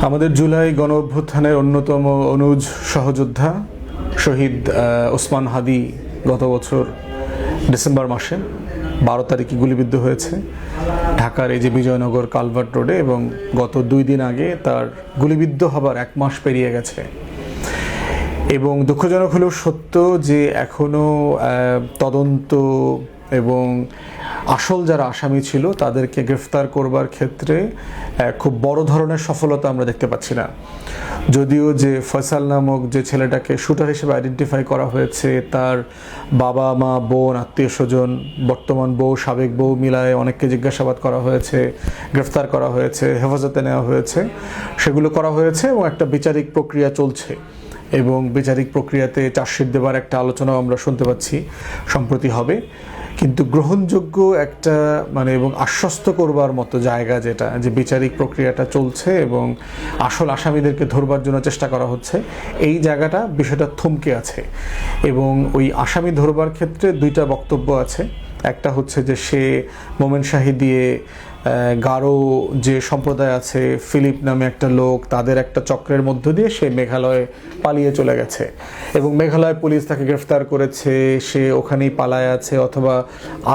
আমাদের জুলাই গণ অভ্যুত্থানের অন্যতম অনুজ সহযোদ্ধা শহীদ ওসমান হাদি গত বছর ডিসেম্বর মাসে 12 তারিখে গুলিবিদ্ধ হয়েছে ঢাকার এই যে বিজয়নগর কালভার্ট রোডে, এবং গত 2 দিন আগে তার গুলিবিদ্ধ হবার 1 মাস পেরিয়ে গেছে। এবং দুঃখজনক হলেও সত্য যে এখনো তদন্ত এবং আসল যারা আসামি ছিল তাদেরকে গ্রেফতার করবার ক্ষেত্রে খুব বড় ধরনের সফলতা আমরা দেখতে পাচ্ছি না। যদিও যে ফয়সাল নামক যে ছেলেটাকে শুটার হিসেবে আইডেন্টিফাই করা হয়েছে, তার বাবা মা বোন আত্মীয় স্বজন, বর্তমান বউ সাবেক বউ মিলায় অনেককে জিজ্ঞাসাবাদ করা হয়েছে, গ্রেফতার করা হয়েছে, হেফাজতে নেওয়া হয়েছে, সেগুলো করা হয়েছে এবং একটা বিচারিক প্রক্রিয়া চলছে। এবং বিচারিক প্রক্রিয়াতে চার্জশিট দেবার একটা আলোচনাও আমরা শুনতে পাচ্ছি সম্প্রতি হবে। কিন্তু গ্রহণযোগ্য একটা এবং আশ্বস্ত করবার মতো জায়গা যেটা, যে বিচারিক প্রক্রিয়াটা চলছে এবং আসল আসামিদেরকে ধরবার জন্য চেষ্টা করা হচ্ছে, এই জায়গাটা বিষয়টা থমকে আছে। এবং ওই আসামি ধরবার ক্ষেত্রে 2টা বক্তব্য আছে। একটা হচ্ছে যে সে মোমেন শাহী দিয়ে গারো যে সম্প্রদায় আছে, ফিলিপ নামে একটা লোক, তাদের একটা চক্রের মধ্য দিয়ে সে মেঘালয়ে পালিয়ে চলে গেছে এবং মেঘালয় পুলিশ তাকে গ্রেফতার করেছে, সে ওখানেই পালায় আছে, অথবা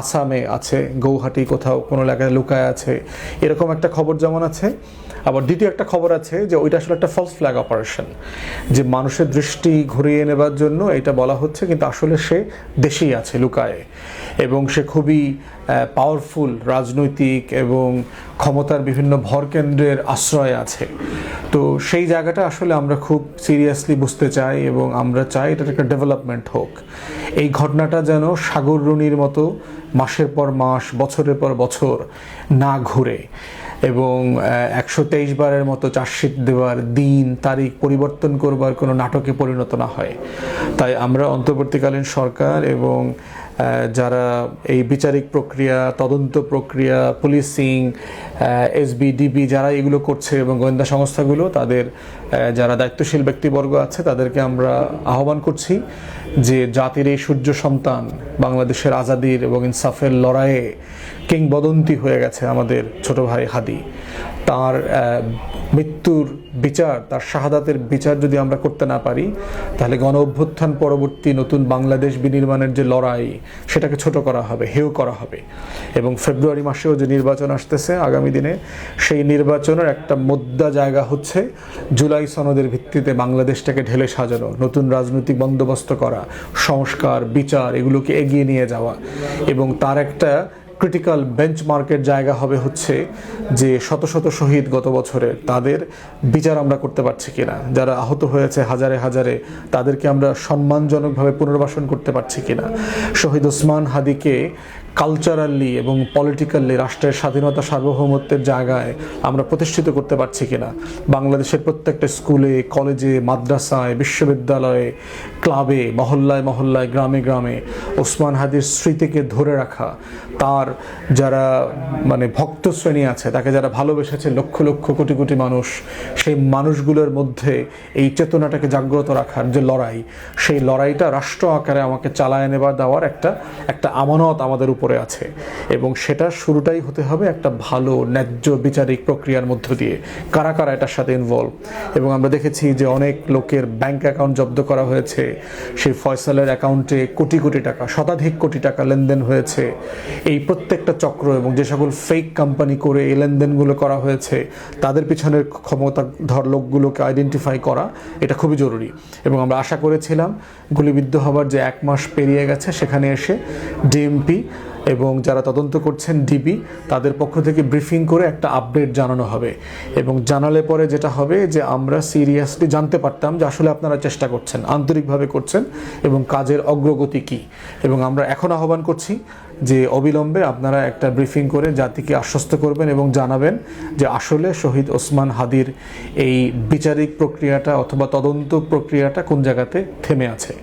আসামে আছে, গৌহাটি কোথাও কোনো এলাকায় লুকায় আছে, এরকম একটা খবর যেমন আছে। আবার দ্বিতীয় একটা খবর আছে যে ওইটা আসলে একটা ফলস ফ্ল্যাগ অপারেশন, যে মানুষের দৃষ্টি ঘুরিয়ে নেবার জন্য এটা বলা হচ্ছে, কিন্তু আসলে সে দেশেই আছে লুকায়ে, এবং সে খুবই পাওয়ারফুল রাজনৈতিক এবং ক্ষমতার বিভিন্ন ভরকেন্দ্রের আশ্রয় আছে। তো সেই জায়গাটা আসলে আমরা খুব সিরিয়াসলি বুঝতে চাই এবং আমরা চাই এটার একটা ডেভেলপমেন্ট হোক। এই ঘটনাটা যেন সাগররুনির মতো মাসের পর মাস, বছরের পর বছর না ঘুরে এবং 123 বারের মতো চার্জশিট দেওয়ার দিন তারিখ পরিবর্তন করবার কোনো নাটকে পরিণত না হয়। তাই আমরা অন্তর্বর্তীকালীন সরকার এবং যারা এই বিচারিক প্রক্রিয়া, তদন্ত প্রক্রিয়া, পুলিশিং, এসবি, ডিবি যারা এগুলো করছে এবং গোয়েন্দা সংস্থাগুলো, তাদের যারা দায়িত্বশীল ব্যক্তিবর্গ আছে তাদেরকে আমরা আহ্বান করছি যে জাতির এই সূর্য সন্তান, বাংলাদেশের আজাদির এবং ইনসাফের লড়াইয়ে কিংবদন্তি হয়ে গেছে আমাদের ছোট ভাই হাদি, তার মৃত্যুর বিচার, তার শাহাদাতের বিচার যদি আমরা করতে না পারি, তাহলে গণ অভ্যুত্থান পরবর্তী নতুন বাংলাদেশ বিনির্মাণের যে লড়াই, সেটাকে ছোট করা হবে, হেয় করা হবে। এবং ফেব্রুয়ারি মাসেও যে নির্বাচন আসতেছে আগামী দিনে, সেই নির্বাচনের একটা মুদ্রা জায়গা হচ্ছে জুলাই সনদের ভিত্তিতে বাংলাদেশটাকে ঢেলে সাজানো, নতুন রাজনৈতিক বন্দোবস্ত করা, সংস্কার, বিচার, এগুলোকে এগিয়ে নিয়ে যাওয়া। এবং তার একটা ক্রিটিক্যাল বেঞ্চমার্কের জায়গা হবে হচ্ছে যে শত শত শহীদ গত বছরের, তাদের বিচার আমরা করতে পারছি কিনা, যারা আহত হয়েছে হাজারে হাজারে, তাদেরকে আমরা সম্মানজনকভাবে পুনর্বাসন করতে পারছি কিনা, শহীদ ওসমান হাদিকে কালচারালি এবং পলিটিক্যালি রাষ্ট্রের স্বাধীনতা সার্বভৌমত্বের জায়গায় আমরা প্রতিষ্ঠিত করতে পারছি কিনা, বাংলাদেশের প্রত্যেকটা স্কুলে, কলেজে, মাদ্রাসায়, বিশ্ববিদ্যালয়ে, ক্লাবে, মহল্লায় মহল্লায়, গ্রামে গ্রামে ওসমান হাদির স্মৃতিকে ধরে রাখা, তার যারা ভক্ত শ্রেণী আছে, তাকে যারা ভালোবেসেছে লক্ষ লক্ষ কোটি কোটি মানুষ, সেই মানুষগুলোর মধ্যে এই চেতনাটাকে জাগ্রত রাখার যে লড়াই, সেই লড়াইটা রাষ্ট্র আকারে আমাকে চালায় নেবার দেওয়ার একটা আমানত আমাদের উপরে আছে। এবং সেটা শুরুটাই হতে হবে একটা ভালো ন্যায্য বিচারিক প্রক্রিয়ার মধ্য দিয়ে। কারা কারা এটার সাথে ইনভলভ, এবং আমরা দেখেছি যে অনেক লোকের ব্যাংক অ্যাকাউন্ট জব্দ করা হয়েছে, সেই ফয়সালের অ্যাকাউন্টে কোটি কোটি টাকা, শতাধিক কোটি টাকা লেনদেন হয়েছে। এই প্রত্যেকটা চক্র এবং যে সকল ফেক কোম্পানি করে এই লেনদেনগুলো করা হয়েছে, তাদের পিছনের ক্ষমতাধর লোকগুলোকে আইডেন্টিফাই করা, এটা খুবই জরুরি। এবং আমরা আশা করেছিলাম গুলিবিদ্ধ হবার যে 1 মাস পেরিয়ে গেছে, সেখানে এসে ডিএমপি এবং যারা তদন্ত করছেন ডিবি, তাদের পক্ষ থেকে ব্রিফিং করে একটা আপডেট জানানো হবে। এবং জানালে পরে যেটা হবে যে আমরা সিরিয়াসলি জানতে পারতাম যে আসলে আপনারা চেষ্টা করছেন, আন্তরিকভাবে করছেন এবং কাজের অগ্রগতি কী। এবং আমরা এখন আহ্বান করছি যে অবিলম্বে আপনারা একটা ব্রিফিং করে জাতিকে আশ্বস্ত করবেন এবং জানাবেন যে আসলে শহীদ ওসমান হাদির এই বিচারিক প্রক্রিয়াটা অথবা তদন্ত প্রক্রিয়াটা কোন জায়গাতে থেমে আছে।